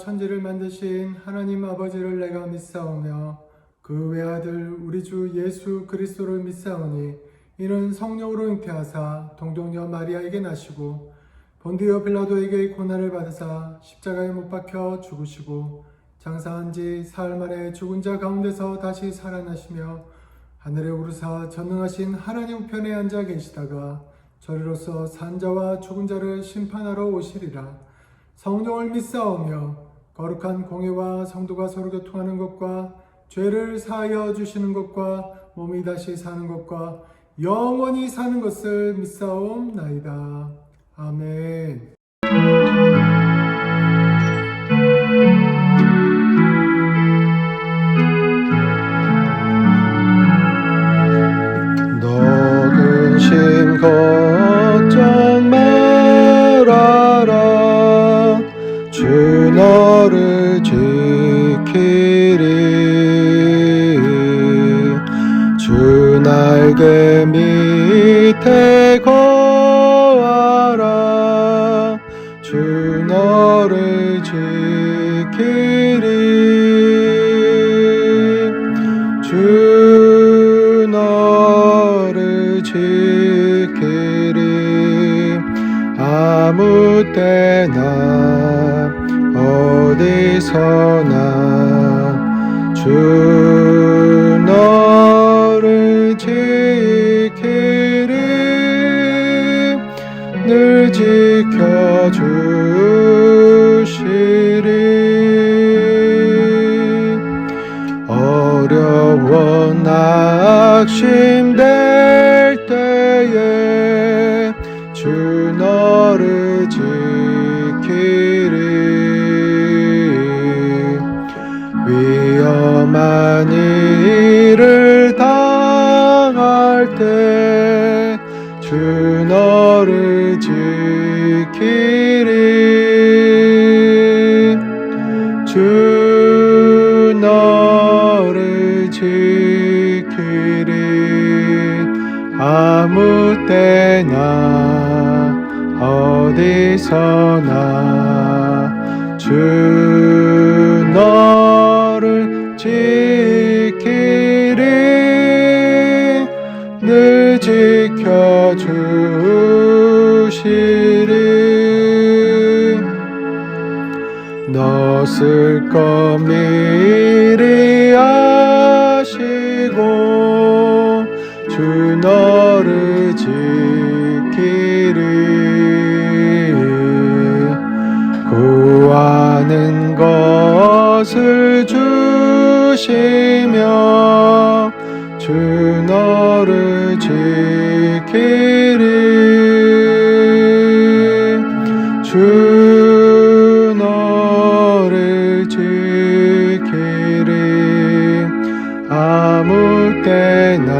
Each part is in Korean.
천지를 만드신 하나님 아버지를 내가 믿사오며 그 외아들 우리 주 예수 그리스도를 믿사오니 이는 성령으로 잉태하사 동정녀 마리아에게 나시고 본디오 빌라도에게 고난을 받으사 십자가에 못 박혀 죽으시고 장사한 지 사흘 만에 죽은 자 가운데서 다시 살아나시며 하늘에 오르사 전능하신 하나님 우편에 앉아 계시다가 저리로서 산 자와 죽은 자를 심판하러 오시리라. 성령을 믿사오며 거룩한 공예와 성도가 서로 교통하는 것과 죄를 사하여 주시는 것과 몸이 다시 사는 것과 영원히 사는 것을 믿사옵나이다. 아멘. 너 근심 걱정 말아라. 주 너를 지키리. 주 날개 밑에 거하라. 주 너를 지키리. 주 너를 지키리. 아무 때나 어디서나 주 너를 지키리. 늘 지켜주시리. 어려워 낙심될 때에 주 너를 지키리. 위험한 일을 당할 때 주 너를 지키리. 주 너를 지키리. 아무 때나 어디서나 주 너를 지키리. 늘 지켜주시리. 너 쓸 것 미리 아시고 주 너를 지키리. 구하는 것을 주시며 주 너를 지키리. 주 너를 지키리. 아무 때나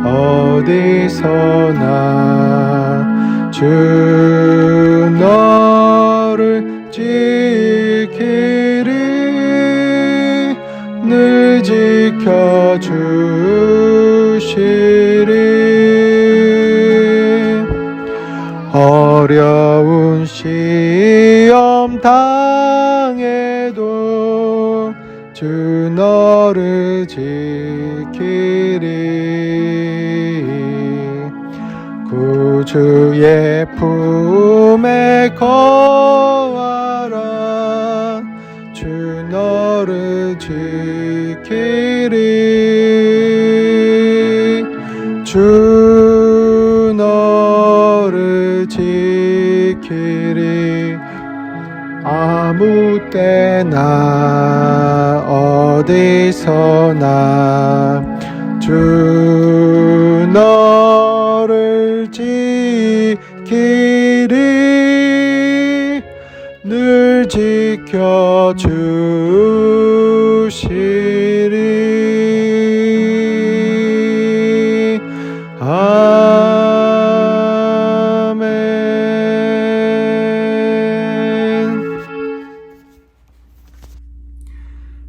어디서나 주 너를 지키리. 늘 지켜주시리. 어려운 시험 당해도 주 너를 지키리. 구주의 품에 거하라. 주 너를 지키리. 주 너를 지키리. 아무 때나 어디서나 주 너를 지키리. 늘 지켜주시리.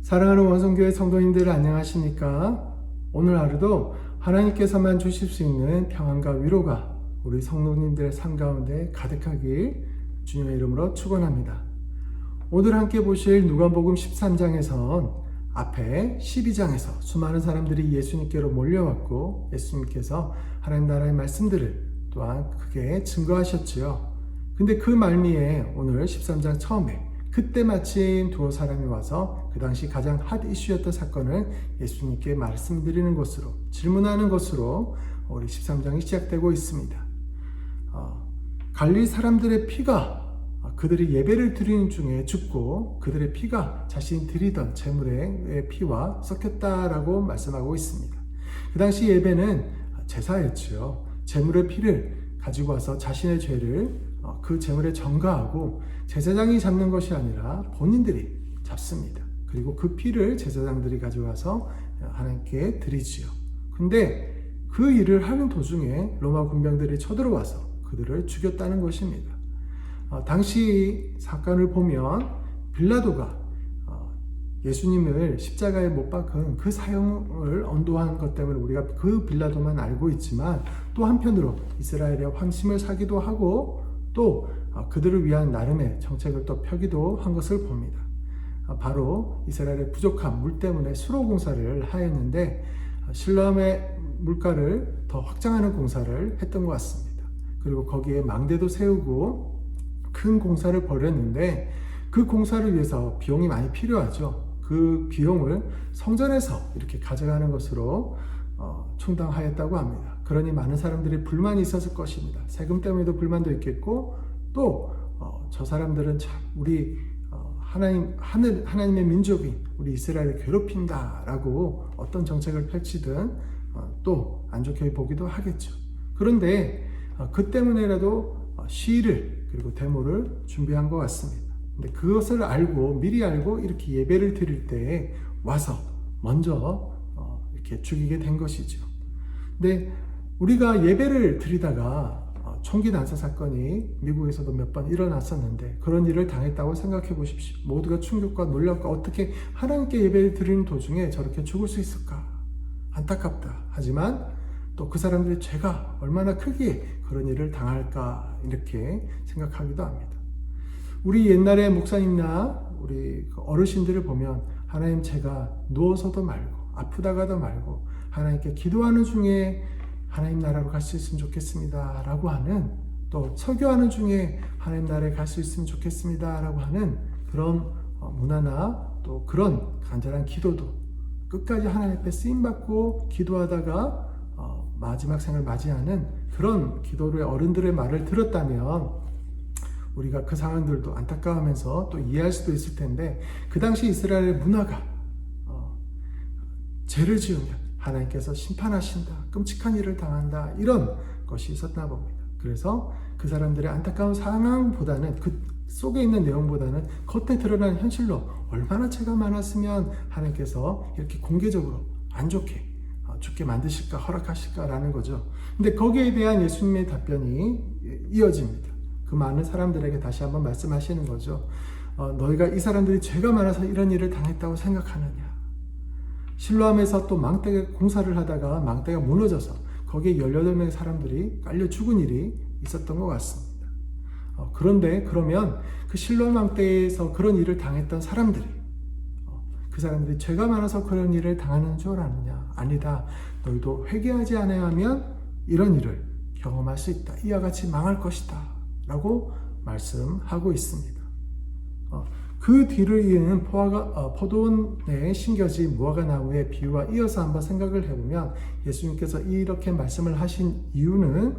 사랑하는 원성교회 성도님들 안녕하십니까? 오늘 하루도 하나님께서만 주실 수 있는 평안과 위로가 우리 성도님들의 삶 가운데 가득하길 주님의 이름으로 축원합니다. 오늘 함께 보실 누가복음 13장에선 앞에 12장에서 수많은 사람들이 예수님께로 몰려왔고 예수님께서 하나님 나라의 말씀들을 또한 크게 증거하셨지요. 근데 그 말미에 오늘 13장 처음에 그때 마침 두어 사람이 와서 그 당시 가장 핫 이슈였던 사건을 예수님께 말씀드리는 것으로 질문하는 것으로 우리 13장이 시작되고 있습니다. 갈릴리 사람들의 피가 그들이 예배를 드리는 중에 죽고 그들의 피가 자신이 드리던 제물의 피와 섞였다라고 말씀하고 있습니다. 그 당시 예배는 제사였지요. 제물의 피를 가지고 와서 자신의 죄를 그 제물에 전가하고 제사장이 잡는 것이 아니라 본인들이 잡습니다. 그리고 그 피를 제사장들이 가져와서 하나님께 드리지요. 근데 그 일을 하는 도중에 로마 군병들이 쳐들어와서 그들을 죽였다는 것입니다. 당시 사건을 보면 빌라도가 예수님을 십자가에 못 박은 그 사형을 언도한 것 때문에 우리가 그 빌라도만 알고 있지만 또 한편으로 이스라엘의 황심을 사기도 하고 또 그들을 위한 나름의 정책을 또 펴기도 한 것을 봅니다. 바로 이스라엘의 부족한 물 때문에 수로 공사를 하였는데 실로암의 물가를 더 확장하는 공사를 했던 것 같습니다. 그리고 거기에 망대도 세우고 큰 공사를 벌였는데 그 공사를 위해서 비용이 많이 필요하죠. 그 비용을 성전에서 이렇게 가져가는 것으로 충당하였다고 합니다. 그러니 많은 사람들이 불만이 있었을 것입니다. 세금 때문에도 불만도 있겠고 또 저 사람들은 참 우리 하나님의 민족이 우리 이스라엘을 괴롭힌다라고 어떤 정책을 펼치든 또 안 좋게 보기도 하겠죠. 그런데 그 때문에라도 시위를 그리고 데모를 준비한 것 같습니다. 근데 그것을 알고 미리 알고 이렇게 예배를 드릴 때 와서 먼저 이렇게 죽이게 된 것이죠. 근데 우리가 예배를 드리다가 총기 난사 사건이 미국에서도 몇 번 일어났었는데 그런 일을 당했다고 생각해 보십시오. 모두가 충격과 놀랍고 어떻게 하나님께 예배를 드리는 도중에 저렇게 죽을 수 있을까? 안타깝다. 하지만 또 그 사람들의 죄가 얼마나 크기에 그런 일을 당할까 이렇게 생각하기도 합니다. 우리 옛날에 목사님이나 우리 어르신들을 보면 하나님 제가 누워서도 말고 아프다가도 말고 하나님께 기도하는 중에 하나님 나라로 갈 수 있으면 좋겠습니다 라고 하는 또 설교하는 중에 하나님 나라에 갈 수 있으면 좋겠습니다 라고 하는 그런 문화나 또 그런 간절한 기도도 끝까지 하나님 앞에 쓰임받고 기도하다가 마지막 생을 맞이하는 그런 기도를 어른들의 말을 들었다면 우리가 그 상황들도 안타까워하면서 또 이해할 수도 있을 텐데 그 당시 이스라엘의 문화가 죄를 지으면 하나님께서 심판하신다, 끔찍한 일을 당한다 이런 것이 있었나 봅니다. 그래서 그 사람들의 안타까운 상황보다는 그 속에 있는 내용보다는 겉에 드러나는 현실로 얼마나 죄가 많았으면 하나님께서 이렇게 공개적으로 안 좋게 죽게 만드실까 허락하실까라는 거죠. 근데 거기에 대한 예수님의 답변이 이어집니다. 그 많은 사람들에게 다시 한번 말씀하시는 거죠. 너희가 이 사람들이 죄가 많아서 이런 일을 당했다고 생각하느냐. 실로암에서 또 망대 공사를 하다가 망대가 무너져서 거기에 18명의 사람들이 깔려 죽은 일이 있었던 것 같습니다. 그런데 그러면 그 실로암 망대에서 그런 일을 당했던 사람들이 그 사람들이 죄가 많아서 그런 일을 당하는 줄 아느냐? 아니다. 너희도 회개하지 않아야 하면 이런 일을 경험할 수 있다. 이와 같이 망할 것이다. 라고 말씀하고 있습니다. 그 뒤를 이은 포도원에 심겨진 무화과 나무의 비유와 이어서 한번 생각을 해보면 예수님께서 이렇게 말씀을 하신 이유는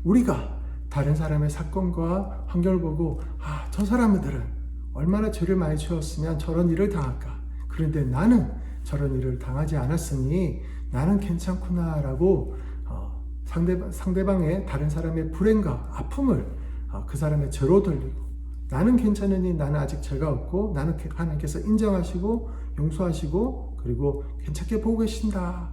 우리가 다른 사람의 사건과 환경을 보고 저 사람들은 얼마나 죄를 많이 지었으면 저런 일을 당할까? 그런데 나는 저런 일을 당하지 않았으니 나는 괜찮구나 라고 상대방의 다른 사람의 불행과 아픔을 그 사람의 죄로 돌리고 나는 괜찮으니 나는 아직 죄가 없고 나는 하나님께서 인정하시고 용서하시고 그리고 괜찮게 보고 계신다.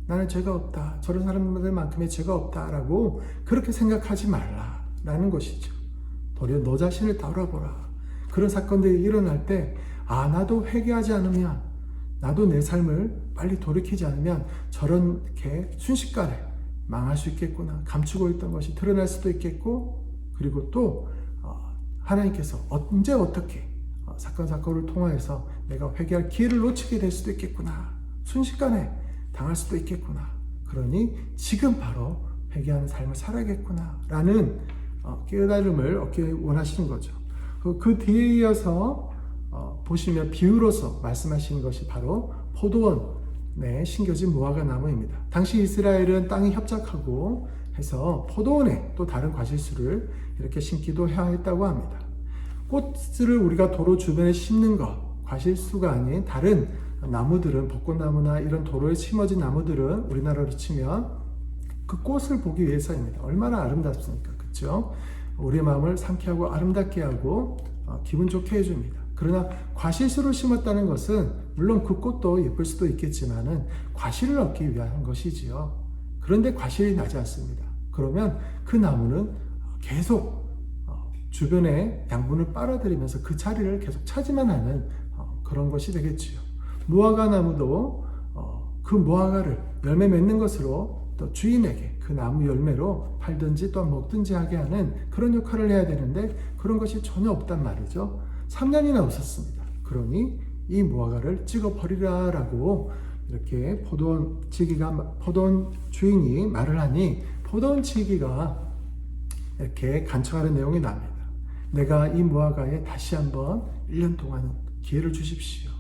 나는 죄가 없다. 저런 사람들만큼의 죄가 없다라고 그렇게 생각하지 말라라는 것이죠. 도리어 너 자신을 돌아보라. 그런 사건들이 일어날 때 나도 회개하지 않으면 나도 내 삶을 빨리 돌이키지 않으면 저렇게 순식간에 망할 수 있겠구나. 감추고 있던 것이 드러날 수도 있겠고 그리고 또 하나님께서 언제 어떻게 사건 사고를 통하여서 내가 회개할 기회를 놓치게 될 수도 있겠구나. 순식간에 당할 수도 있겠구나. 그러니 지금 바로 회개하는 삶을 살아야겠구나 라는 깨달음을 얻기 원하시는 거죠. 그 뒤에 이어서 보시면 비유로서 말씀하시는 것이 바로 포도원에 심겨진 무화과 나무입니다. 당시 이스라엘은 땅이 협착하고 해서 포도원에 또 다른 과실수를 이렇게 심기도 해야 했다고 합니다. 꽃을 우리가 도로 주변에 심는 것, 과실수가 아닌 다른 나무들은, 벚꽃나무나 이런 도로에 심어진 나무들은 우리나라로 치면 그 꽃을 보기 위해서입니다. 얼마나 아름답습니까? 그렇죠? 우리의 마음을 상쾌하고 아름답게 하고 기분 좋게 해줍니다. 그러나 과실수를 심었다는 것은 물론 그 꽃도 예쁠 수도 있겠지만은 과실을 얻기 위한 것이지요. 그런데 과실이 나지 않습니다. 그러면 그 나무는 계속 주변에 양분을 빨아들이면서 그 자리를 계속 차지만 하는 그런 것이 되겠지요. 무화과 나무도 그 무화과를 열매 맺는 것으로 또 주인에게 그 나무 열매로 팔든지 또 먹든지 하게 하는 그런 역할을 해야 되는데 그런 것이 전혀 없단 말이죠. 3년이나 없었습니다. 그러니 이 무화과를 찍어 버리라 라고 이렇게 포도원 주인이 말을 하니 포도원 지기가 이렇게 간청하는 내용이 납니다. 내가 이 무화과에 다시 한번 1년 동안 기회를 주십시오.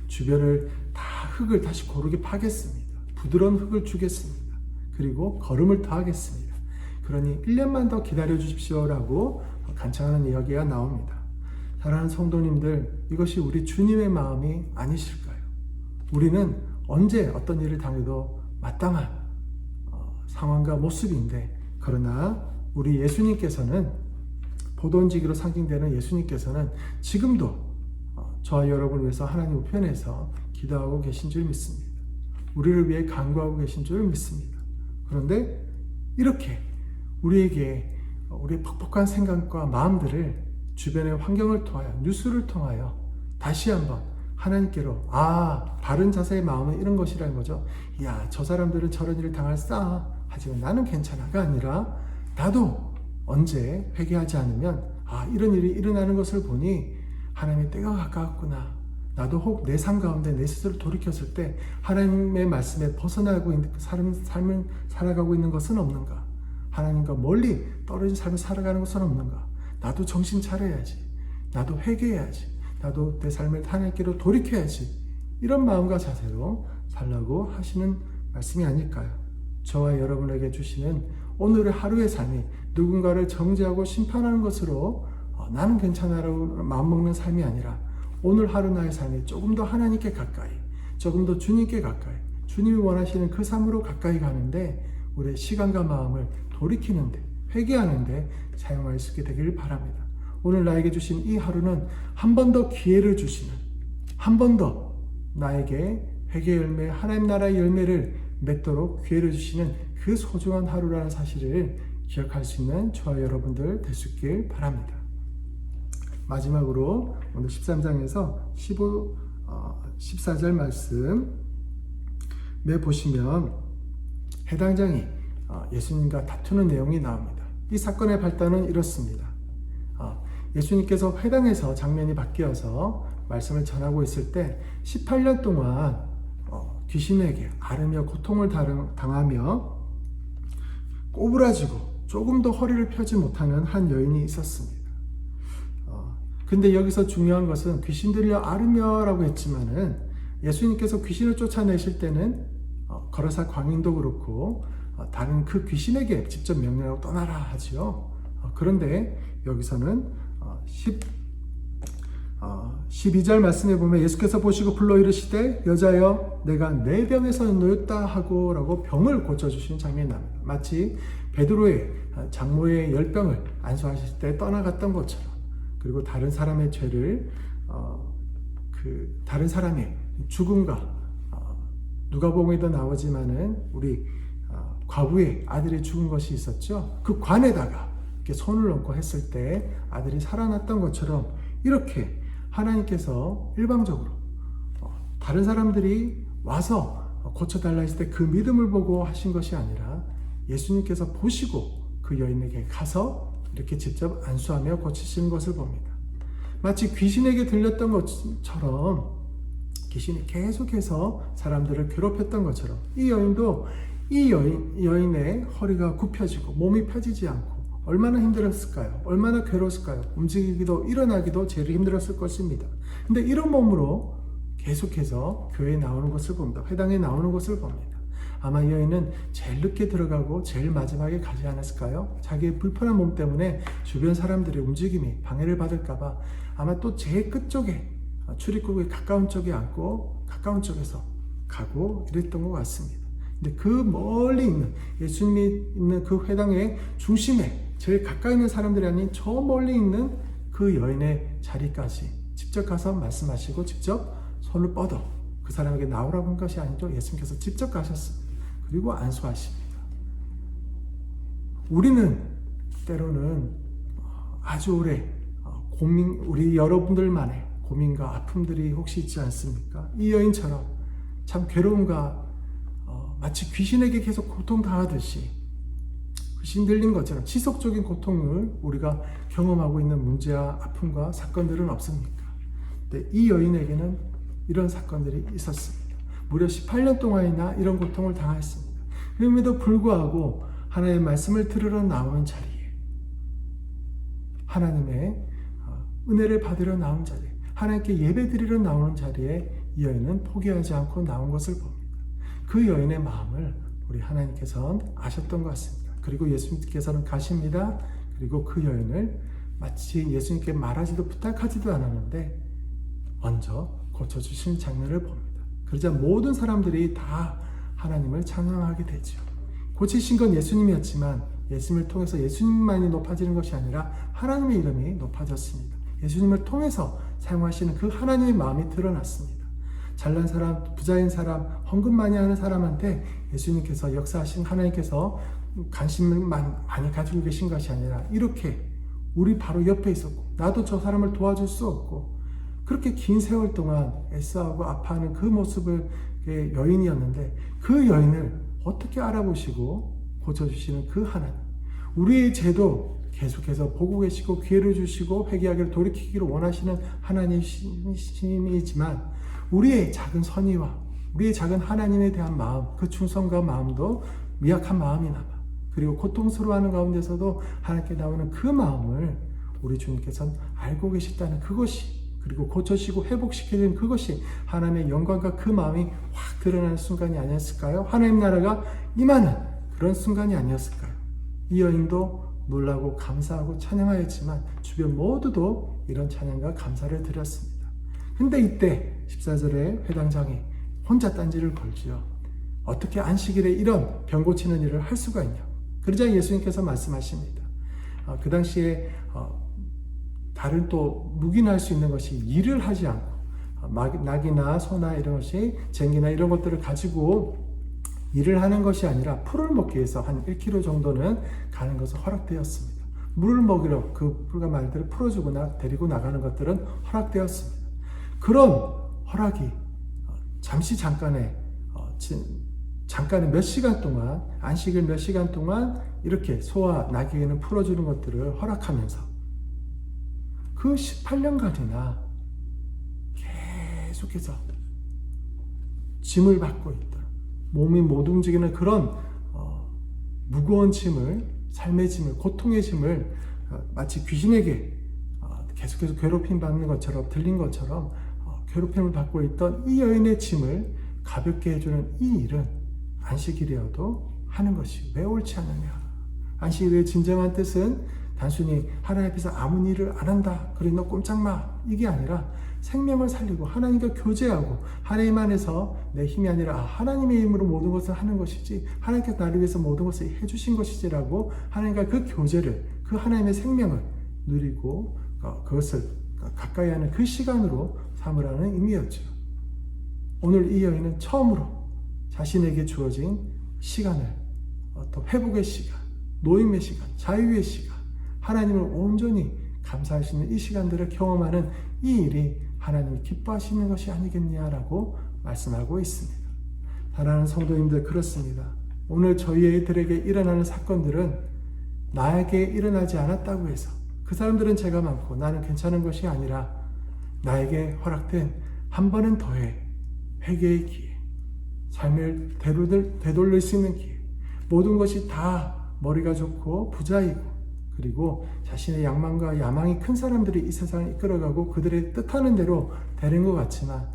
주변을 다 흙을 다시 고르게 파겠습니다. 부드러운 흙을 주겠습니다. 그리고 거름을 더하겠습니다. 그러니 1년만 더 기다려 주십시오라고 간청하는 이야기가 나옵니다. 사랑하는 성도님들, 이것이 우리 주님의 마음이 아니실까요? 우리는 언제 어떤 일을 당해도 마땅한 상황과 모습인데, 그러나 우리 예수님께서는 포도원지기로 상징되는 예수님께서는 지금도 저와 여러분을 위해서 하나님 우편에서 기도하고 계신 줄 믿습니다. 우리를 위해 간구하고 계신 줄 믿습니다. 그런데 이렇게 우리에게 우리의 퍽퍽한 생각과 마음들을 주변의 환경을 통하여, 뉴스를 통하여 다시 한번 하나님께로, 바른 자세의 마음은 이런 것이라는 거죠. 저 사람들은 저런 일을 당할 싸. 하지만 나는 괜찮아가 아니라 나도 언제 회개하지 않으면 이런 일이 일어나는 것을 보니 하나님의 때가 가까웠구나. 나도 혹 내 삶 가운데 내 스스로 돌이켰을 때 하나님의 말씀에 벗어나고 있는 삶을 살아가고 있는 것은 없는가? 하나님과 멀리 떨어진 삶을 살아가는 것은 없는가? 나도 정신 차려야지. 나도 회개해야지. 나도 내 삶을 하나님께로 돌이켜야지. 이런 마음과 자세로 살라고 하시는 말씀이 아닐까요? 저와 여러분에게 주시는 오늘의 하루의 삶이 누군가를 정죄하고 심판하는 것으로 나는 괜찮아라고 마음먹는 삶이 아니라 오늘 하루 나의 삶이 조금 더 하나님께 가까이, 조금 더 주님께 가까이, 주님이 원하시는 그 삶으로 가까이 가는데 우리의 시간과 마음을 돌이키는데, 회개하는데 사용할 수 있게 되기를 바랍니다. 오늘 나에게 주신 이 하루는 한 번 더 기회를 주시는, 한 번 더 나에게 회개 열매, 하나님 나라의 열매를 맺도록 기회를 주시는 그 소중한 하루라는 사실을 기억할 수 있는 저와 여러분들 될 수 있길 바랍니다. 마지막으로 오늘 13장에서 14절 말씀에 보시면 해당 장이 예수님과 다투는 내용이 나옵니다. 이 사건의 발단은 이렇습니다. 예수님께서 회당에서 장면이 바뀌어서 말씀을 전하고 있을 때 18년 동안 귀신에게 앓으며 고통을 당하며 꼬부라지고 조금 더 허리를 펴지 못하는 한 여인이 있었습니다. 근데 여기서 중요한 것은 귀신 들려 앓으며 라고 했지만은 예수님께서 귀신을 쫓아내실 때는 거라사 광인도 그렇고 다른 그 귀신에게 직접 명령하고 떠나라 하지요. 그런데 여기서는 12절 말씀에 보면 예수께서 보시고 불러 이르시되 여자여 내가 내 병에서 놓였다 하고 라고 병을 고쳐주신 장면이 납니다. 마치 베드로의 장모의 열병을 안수하실 때 떠나갔던 것처럼, 그리고 다른 사람의 죄를 다른 사람의 죽음과 누가복음에도 나오지만은 우리 과부의 아들이 죽은 것이 있었죠. 그 관에다가 이렇게 손을 얹고 했을 때 아들이 살아났던 것처럼 이렇게 하나님께서 일방적으로 다른 사람들이 와서 고쳐달라 했을 때 그 믿음을 보고 하신 것이 아니라 예수님께서 보시고 그 여인에게 가서 이렇게 직접 안수하며 고치시는 것을 봅니다. 마치 귀신에게 들렸던 것처럼 귀신이 계속해서 사람들을 괴롭혔던 것처럼 이 여인도 이 여인의 허리가 굽혀지고 몸이 펴지지 않고 얼마나 힘들었을까요? 얼마나 괴로웠을까요? 움직이기도 일어나기도 제일 힘들었을 것입니다. 근데 이런 몸으로 계속해서 교회에 나오는 것을 봅니다. 회당에 나오는 것을 봅니다. 아마 이 여인은 제일 늦게 들어가고 제일 마지막에 가지 않았을까요? 자기의 불편한 몸 때문에 주변 사람들의 움직임이 방해를 받을까봐 아마 또 제일 끝쪽에 출입구에 가까운 쪽에 앉고 가까운 쪽에서 가고 이랬던 것 같습니다. 근데 그 멀리 있는 예수님이 있는 그 회당의 중심에 제일 가까이 있는 사람들이 아닌 저 멀리 있는 그 여인의 자리까지 직접 가서 말씀하시고 직접 손을 뻗어 그 사람에게 나오라고 한 것이 아니죠. 예수님께서 직접 가셨습니다. 그리고 안수하십니다. 우리는 때로는 아주 오래 우리 여러분들만의 고민과 아픔들이 혹시 있지 않습니까? 이 여인처럼 참 괴로움과 마치 귀신에게 계속 고통당하듯이 귀신 들린 것처럼 지속적인 고통을 우리가 경험하고 있는 문제와 아픔과 사건들은 없습니까? 근데 이 여인에게는 이런 사건들이 있었습니다. 무려 18년 동안이나 이런 고통을 당했습니다. 그럼에도 불구하고 하나님의 말씀을 들으러 나오는 자리에, 하나님의 은혜를 받으러 나온 자리에, 하나님께 예배 드리러 나오는 자리에 이 여인은 포기하지 않고 나온 것을 봅니다. 그 여인의 마음을 우리 하나님께서는 아셨던 것 같습니다. 그리고 예수님께서는 가십니다. 그리고 그 여인을 마치 예수님께 말하지도 부탁하지도 않았는데 먼저 고쳐주신 장면을 봅니다. 그러자 모든 사람들이 다 하나님을 찬양하게 되죠. 고치신 건 예수님이었지만 예수님을 통해서 예수님만이 높아지는 것이 아니라 하나님의 이름이 높아졌습니다. 예수님을 통해서 사용하시는 그 하나님의 마음이 드러났습니다. 잘난 사람, 부자인 사람, 헌금 많이 하는 사람한테 예수님께서 역사하신 하나님께서 관심을 많이 가지고 계신 것이 아니라 이렇게 우리 바로 옆에 있었고 나도 저 사람을 도와줄 수 없고 그렇게 긴 세월 동안 애써하고 아파하는 그 모습의 여인이었는데 그 여인을 어떻게 알아보시고 고쳐주시는 그 하나님, 우리의 죄도 계속해서 보고 계시고 기회를 주시고 회개하기를 돌이키기를 원하시는 하나님이시지만 우리의 작은 선의와 우리의 작은 하나님에 대한 마음, 그 충성과 마음도 미약한 마음이나봐 그리고 고통스러워하는 가운데서도 하나님께 나오는 그 마음을 우리 주님께서는 알고 계시다는 그것이, 그리고 고쳐지고 회복시켜주는 그것이 하나님의 영광과 그 마음이 확 드러나는 순간이 아니었을까요? 하나님 나라가 임하는 그런 순간이 아니었을까요? 이 여인도 놀라고 감사하고 찬양하였지만 주변 모두도 이런 찬양과 감사를 드렸습니다. 근데 이때 14절에 회당장이 혼자 딴지를 걸지요. 어떻게 안식일에 이런 병 고치는 일을 할 수가 있냐. 그러자 예수님께서 말씀하십니다. 그 당시에 다른 또 묵인할 수 있는 것이 일을 하지 않고 낙이나 소나 이런 것이 쟁기나 이런 것들을 가지고 일을 하는 것이 아니라 풀을 먹기 위해서 한 1km 정도는 가는 것은 허락되었습니다. 물을 먹이러 그 풀과 말들을 풀어주고 데리고 나가는 것들은 허락되었습니다. 그런 허락이 잠깐의 몇 시간 동안, 안식일 몇 시간 동안 이렇게 소와 나귀에는 풀어주는 것들을 허락하면서 그 18년간이나 계속해서 짐을 받고 있던, 몸이 못 움직이는 그런 무거운 짐을, 삶의 짐을, 고통의 짐을 마치 귀신에게 계속해서 괴롭힘 받는 것처럼, 들린 것처럼 괴롭힘을 받고 있던 이 여인의 짐을 가볍게 해주는 이 일은 안식일이어도 하는 것이 왜 옳지 않느냐. 안식일의 진정한 뜻은 단순히 하나님 앞에서 아무 일을 안 한다, 그래 너 꼼짝 마, 이게 아니라 생명을 살리고 하나님과 교제하고 하나님 안에서 내 힘이 아니라 하나님의 힘으로 모든 것을 하는 것이지 하나님께서 나를 위해서 모든 것을 해주신 것이지라고 하나님과 그 교제를, 그 하나님의 생명을 누리고 그것을 가까이 하는 그 시간으로 삼으라는 의미였죠. 오늘 이 여인은 처음으로 자신에게 주어진 시간을, 또 회복의 시간, 노임의 시간, 자유의 시간, 하나님을 온전히 감사할 수 있는 이 시간들을 경험하는 이 일이 하나님이 기뻐하시는 것이 아니겠냐라고 말씀하고 있습니다. 사랑하는 성도님들, 그렇습니다. 오늘 저희들에게 일어나는 사건들은 나에게 일어나지 않았다고 해서, 그 사람들은 죄가 많고 나는 괜찮은 것이 아니라 나에게 허락된 한 번은 더해 회개의 기회, 삶을 되돌릴 수 있는 기회, 모든 것이 다 머리가 좋고 부자이고 그리고 자신의 양망과 야망이 큰 사람들이 이 세상을 이끌어가고 그들의 뜻하는 대로 되는 것 같지만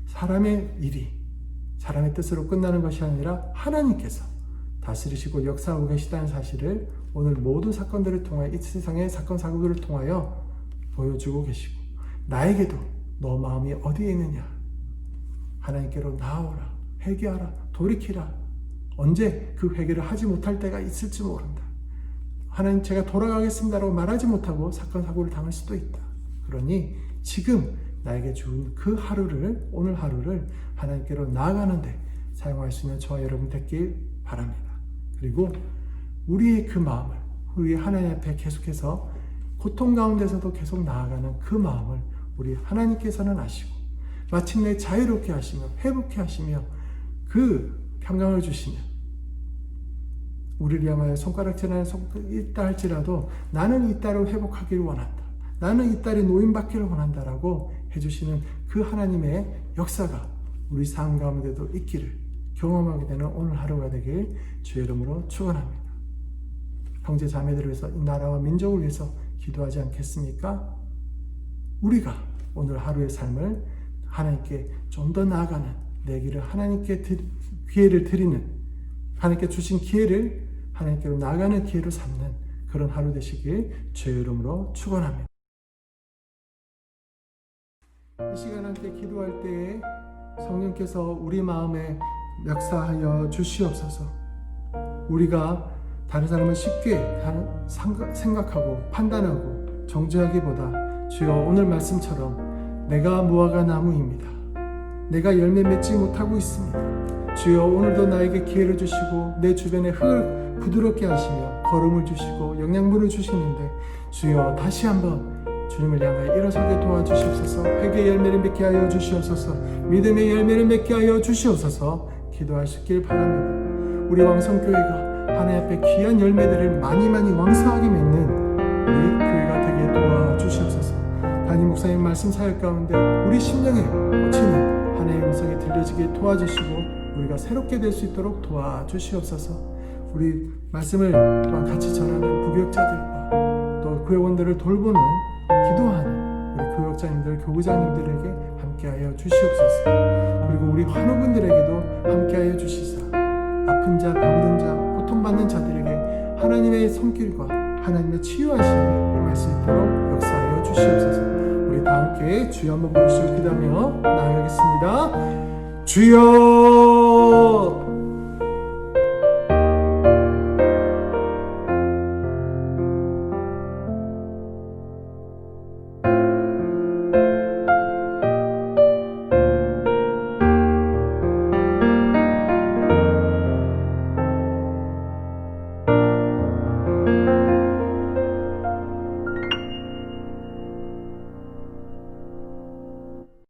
사람의 일이 사람의 뜻으로 끝나는 것이 아니라 하나님께서 다스리시고 역사하고 계시다는 사실을 오늘 모든 사건들을 통하여 이 세상의 사건 사고들을 통하여 보여주고 계시고 나에게도 너 마음이 어디에 있느냐 하나님께로 나아오라 회개하라 돌이키라 언제 그 회개를 하지 못할 때가 있을지 모른다. 하나님 제가 돌아가겠습니다라고 말하지 못하고 사건 사고를 당할 수도 있다. 그러니 지금 나에게 준 그 하루를 오늘 하루를 하나님께로 나아가는데 사용할 수 있는 저와 여러분 됐길 바랍니다. 그리고 우리의 그 마음을 우리 하나님 앞에 계속해서 고통 가운데서도 계속 나아가는 그 마음을 우리 하나님께서는 아시고 마침내 자유롭게 하시며 회복케 하시며 그 평강을 주시며 우리를 향하여 손가락질하는 있다 할지라도 나는 이 딸을 회복하기를 원한다. 나는 이 딸이 노인받기를 원한다라고 해주시는 그 하나님의 역사가 우리 삶 가운데도 있기를 경험하게 되는 오늘 하루가 되길 주의 이름으로 축원합니다. 형제 자매들을 위해서 이 나라와 민족을 위해서 기도하지 않겠습니까? 우리가 오늘 하루의 삶을 하나님께 좀 더 나아가는 내 길을 하나님께 기회를 드리는 하나님께 주신 기회를 하나님께로 나아가는 기회로 삼는 그런 하루 되시길 주의 이름으로 축원합니다. 이 시간 함께 기도할 때에 성령께서 우리 마음에 역사하여 주시옵소서. 우리가 다른 사람을 쉽게 생각하고 판단하고 정죄하기보다 주여 오늘 말씀처럼 내가 무화과 나무입니다. 내가 열매 맺지 못하고 있습니다. 주여 오늘도 나에게 기회를 주시고 내 주변의 흙을 부드럽게 하시며 걸음을 주시고 영양분을 주시는데 주여 다시 한번 주님을 향하여 일어서게 도와주시옵소서. 회개의 열매를 맺게 하여 주시옵소서. 믿음의 열매를 맺게 하여 주시옵소서. 기도하시길 바랍니다. 우리 왕성교회가 하나님 앞에 귀한 열매들을 많이 왕성하게 맺는 우리 교회가 되게 도와주시옵소서. 담임 목사님 말씀 사역 가운데 우리 심령에 꽂히는 하나님의 음성이 들려지게 도와주시고 우리가 새롭게 될 수 있도록 도와주시옵소서. 우리 말씀을 또한 같이 전하는 부교역자들과 또 교회원들을 돌보는 기도하는 우리 교역자님들, 교구장님들에게 함께하여 주시옵소서. 그리고 우리 환우분들에게도 함께하여 주시사 아픈 자, 병든 자, 고통받는 자들에게 하나님의 손길과 하나님의 치유하심이 임할 수 있도록 역사하여 주시옵소서. 우리 다 함께 주여 한번 부르시고 기도하며 나아가겠습니다. 주여